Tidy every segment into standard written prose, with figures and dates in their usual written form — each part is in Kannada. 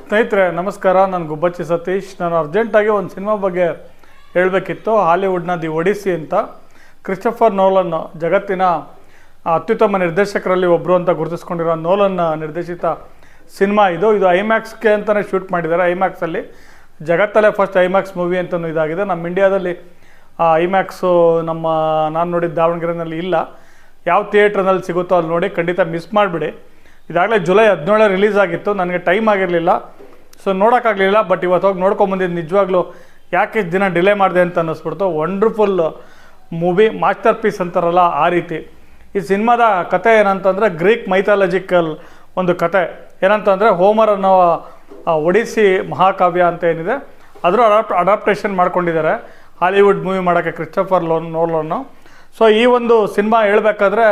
ಸ್ನೇಹಿತರೆ ನಮಸ್ಕಾರ. ನಾನು ಗುಬ್ಬಚ್ಚಿ ಸತೀಶ್. ನಾನು ಅರ್ಜೆಂಟಾಗಿ ಒಂದು ಸಿನಿಮಾ ಬಗ್ಗೆ ಹೇಳಬೇಕಿತ್ತು. ಹಾಲಿವುಡ್ನ ದಿ ಒಡಿಸ್ಸಿ ಅಂತ ಕ್ರಿಸ್ಟೋಫರ್ ನೋಲನ್, ಜಗತ್ತಿನ ಅತ್ಯುತ್ತಮ ನಿರ್ದೇಶಕರಲ್ಲಿ ಒಬ್ಬರು ಅಂತ ಗುರುತಿಸ್ಕೊಂಡಿರೋ ನೋಲನ್ ನಿರ್ದೇಶಿತ ಸಿನಿಮಾ ಇದು ಐಮ್ಯಾಕ್ಸ್ಗೆ ಅಂತಲೇ ಶೂಟ್ ಮಾಡಿದ್ದಾರೆ. ಐಮ್ಯಾಕ್ಸಲ್ಲಿ ಜಗತ್ತಲ್ಲೇ ಫಸ್ಟ್ ಐಮ್ಯಾಕ್ಸ್ ಮೂವಿ ಅಂತಲೂ ಇದಾಗಿದೆ. ನಮ್ಮ ಇಂಡಿಯಾದಲ್ಲಿ ಐಮ್ಯಾಕ್ಸು ನಾನು ನೋಡಿದ ದಾವಣಗೆರೆಯಲ್ಲಿ ಇಲ್ಲ. ಯಾವ ಥಿಯೇಟ್ರ್ನಲ್ಲಿ ಸಿಗುತ್ತೋ ಅಲ್ಲಿ ನೋಡಿ, ಖಂಡಿತ ಮಿಸ್ ಮಾಡಿಬಿಡಿ. ಇದಾಗಲೇ ಜುಲೈ 17 ರಿಲೀಸ್ ಆಗಿತ್ತು. ನನಗೆ ಟೈಮ್ ಆಗಿರಲಿಲ್ಲ, ಸೊ ನೋಡೋಕ್ಕಾಗಲಿಲ್ಲ. ಬಟ್ ಇವತ್ತು ಹೋಗಿ ನೋಡ್ಕೊಂಬಂದಿದ್ದು. ನಿಜವಾಗ್ಲೂ ಯಾಕೆ ಇಷ್ಟು ದಿನ ಡಿಲೇ ಮಾಡಿದೆ ಅಂತ ಅನ್ನಿಸ್ಬಿಡ್ತು. ವಂಡರ್ಫುಲ್ ಮೂವಿ, ಮಾಸ್ಟರ್ ಪೀಸ್ ಅಂತಾರಲ್ಲ ಆ ರೀತಿ. ಈ ಸಿನಿಮಾದ ಕತೆ ಏನಂತಂದರೆ ಗ್ರೀಕ್ ಮೈಥಾಲಜಿಕಲ್ ಒಂದು ಕತೆ. ಏನಂತಂದರೆ ಹೋಮರ್ ಅನ್ನೋ ಒಡಿಸ್ಸಿ ಮಹಾಕಾವ್ಯ ಅಂತ ಏನಿದೆ ಅದರ ಅಡಾಪ್ಟೇಷನ್ ಮಾಡ್ಕೊಂಡಿದ್ದಾರೆ ಹಾಲಿವುಡ್ ಮೂವಿ ಮಾಡೋಕ್ಕೆ ಕ್ರಿಸ್ಟೋಫರ್ ನೋಲನ್ನು. ಸೊ ಈ ಒಂದು ಸಿನಿಮಾ ಹೇಳಬೇಕಾದ್ರೆ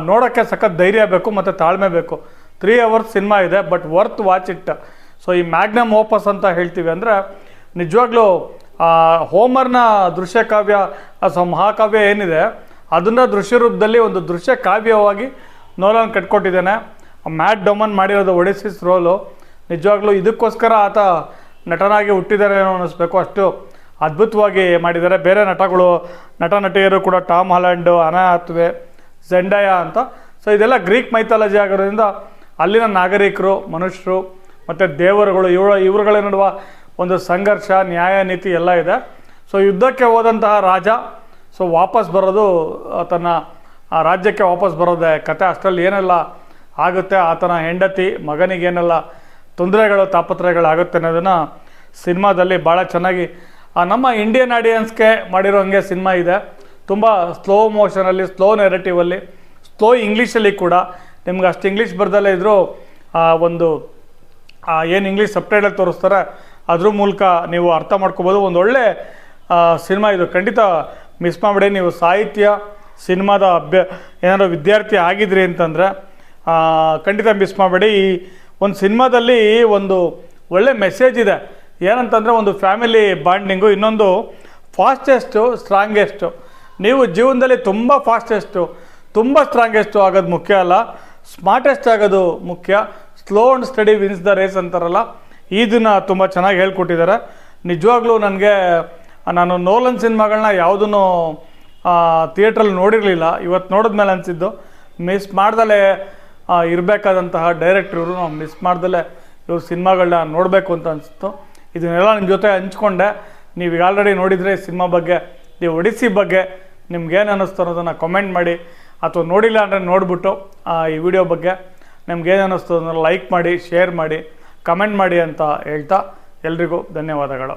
ನೋಡೋಕ್ಕೆ ಸಖತ್ ಧೈರ್ಯ ಬೇಕು ಮತ್ತು ತಾಳ್ಮೆ ಬೇಕು. 3 hours ಸಿನಿಮಾ ಇದೆ, but worth watch it. So ಈ ಮ್ಯಾಗ್ನಮ್ ಓಪಸ್ ಅಂತ ಹೇಳ್ತೀವಿ. ಅಂದರೆ ನಿಜವಾಗ್ಲೂ ಹೋಮರ್ನ ದೃಶ್ಯ ಕಾವ್ಯ ಮಹಾಕಾವ್ಯ ಏನಿದೆ ಅದನ್ನು ದೃಶ್ಯ ರೂಪದಲ್ಲಿ ಒಂದು ದೃಶ್ಯ ಕಾವ್ಯವಾಗಿ ನೋಲನ್ ಕಟ್ಕೊಟ್ಟಿದ್ದಾನೆ. ಮ್ಯಾಟ್ ಡೊಮನ್ ಮಾಡಿರೋದು ಒಡಿಸ್ಸಿಸ್ ರೋಲು. ನಿಜವಾಗ್ಲೂ ಇದಕ್ಕೋಸ್ಕರ ಆತ ನಟನಾಗಿ ಹುಟ್ಟಿದ್ದಾರೆ ಏನೋ ಅನ್ನಿಸ್ಬೇಕು, ಅಷ್ಟು ಅದ್ಭುತವಾಗಿ ಮಾಡಿದ್ದಾರೆ. ಬೇರೆ ನಟ ನಟಿಯರು ಕೂಡ ಟಾಮ್ ಹಾಲಂಡ್, ಅನಾ ಹಾಥ್ವೇ, ಝೆಂಡಾಯ ಅಂತ. ಸೊ ಇದೆಲ್ಲ ಗ್ರೀಕ್ ಮೈಥಾಲಜಿ ಆಗಿರೋದ್ರಿಂದ ಅಲ್ಲಿನ ನಾಗರಿಕರು, ಮನುಷ್ಯರು ಮತ್ತು ದೇವರುಗಳು ಇವರುಗಳ ನಡುವ ಒಂದು ಸಂಘರ್ಷ, ನ್ಯಾಯ ನೀತಿ ಎಲ್ಲ ಇದೆ. ಸೊ ಯುದ್ಧಕ್ಕೆ ಹೋದಂತಹ ರಾಜ ವಾಪಸ್ ಬರೋದು, ತನ್ನ ರಾಜ್ಯಕ್ಕೆ ವಾಪಸ್ ಬರೋದೇ ಕತೆ. ಅಷ್ಟರಲ್ಲಿ ಏನೆಲ್ಲ ಆಗುತ್ತೆ, ಆತನ ಹೆಂಡತಿ ಮಗನಿಗೇನೆಲ್ಲ ತೊಂದರೆಗಳು ತಾಪತ್ರಯಗಳಾಗುತ್ತೆ ಅನ್ನೋದನ್ನು ಸಿನಿಮಾದಲ್ಲಿ ಭಾಳ ಚೆನ್ನಾಗಿ ನಮ್ಮ ಇಂಡಿಯನ್ ಆಡಿಯನ್ಸ್ಗೆ ಮಾಡಿರೋ ಹಂಗೆ ಸಿನಿಮಾ ಇದೆ. ತುಂಬ ಸ್ಲೋ ಮೋಷನಲ್ಲಿ, ಸ್ಲೋ ನೆರೇಟಿವಲ್ಲಿ, ಸ್ಲೋ ಇಂಗ್ಲೀಷಲ್ಲಿ ಕೂಡ. ನಿಮ್ಗೆ ಅಷ್ಟು ಇಂಗ್ಲೀಷ್ ಬರ್ದಲ್ಲೇ ಇದ್ದರೂ ಒಂದು ಏನು ಇಂಗ್ಲೀಷ್ ಸಬ್ಟೈಟಲ್ ತೋರಿಸ್ತಾರೆ ಅದ್ರ ಮೂಲಕ ನೀವು ಅರ್ಥ ಮಾಡ್ಕೋಬೋದು. ಒಂದು ಒಳ್ಳೆ ಸಿನಿಮಾ ಇದು, ಖಂಡಿತ ಮಿಸ್ ಮಾಡಿಬಿಡಿ. ನೀವು ಸಾಹಿತ್ಯ ಸಿನಿಮಾದ ಏನಾದರೂ ವಿದ್ಯಾರ್ಥಿ ಆಗಿದ್ರಿ ಅಂತಂದರೆ ಖಂಡಿತ ಮಿಸ್ ಮಾಡಬೇಡಿ. ಈ ಒಂದು ಸಿನಿಮಾದಲ್ಲಿ ಒಂದು ಒಳ್ಳೆ ಮೆಸೇಜ್ ಇದೆ. ಏನಂತಂದರೆ ಒಂದು ಫ್ಯಾಮಿಲಿ ಬಾಂಡಿಂಗು, ಇನ್ನೊಂದು ಫಾಸ್ಟೆಸ್ಟು ಸ್ಟ್ರಾಂಗೆಸ್ಟು. ನೀವು ಜೀವನದಲ್ಲಿ ತುಂಬ ಫಾಸ್ಟೆಸ್ಟು, ತುಂಬ ಸ್ಟ್ರಾಂಗೆಸ್ಟು ಆಗೋದು ಮುಖ್ಯ ಅಲ್ಲ, ಸ್ಮಾರ್ಟೆಸ್ಟ್ ಆಗೋದು ಮುಖ್ಯ. Slow and steady wins the race ಅಂತಾರಲ್ಲ, ಇದನ್ನು ತುಂಬ ಚೆನ್ನಾಗಿ ಹೇಳ್ಕೊಟ್ಟಿದ್ದಾರೆ. ನಿಜವಾಗ್ಲೂ ನಾನು ನೋಲನ್ ಸಿನಿಮಾಗಳನ್ನ ಯಾವುದೂ ಥಿಯೇಟ್ರಲ್ಲಿ ನೋಡಿರಲಿಲ್ಲ. ಇವತ್ತು ನೋಡಿದ್ಮೇಲೆ ಅನಿಸಿದ್ದು ಮಿಸ್ ಮಾಡ್ದಲೇ ಇರಬೇಕಾದಂತಹ ಡೈರೆಕ್ಟ್ರ್ ಇವರು. ನಾವು ಮಿಸ್ ಮಾಡ್ದಲೇ ಇವ್ರ ಸಿನಿಮಾಗಳನ್ನ ನೋಡಬೇಕು ಅಂತ ಅನಿಸ್ತು. ಇದನ್ನೆಲ್ಲ ನಿಮ್ಮ ಜೊತೆ ಹಂಚ್ಕೊಂಡೆ. ನೀವು ಈಗ ಆಲ್ರೆಡಿ ನೋಡಿದರೆ ಸಿನಿಮಾ ಬಗ್ಗೆ, ಈ ಒಡಿಸ್ಸಿ ಬಗ್ಗೆ ನಿಮ್ಗೇನು ಅನ್ನಿಸ್ತು ಅನ್ನೋದನ್ನು ಕಮೆಂಟ್ ಮಾಡಿ, ಅಥವಾ ನೋಡಿಲ್ಲ ಅಂದರೆ ನೋಡಿಬಿಟ್ಟು ಈ ವಿಡಿಯೋ ಬಗ್ಗೆ ನಿಮ್ಗೇನು ಅನ್ನಿಸ್ತು ಅದನ್ನು ಲೈಕ್ ಮಾಡಿ, ಶೇರ್ ಮಾಡಿ, ಕಮೆಂಟ್ ಮಾಡಿ ಅಂತ ಹೇಳ್ತಾ ಎಲ್ರಿಗೂ ಧನ್ಯವಾದಗಳು.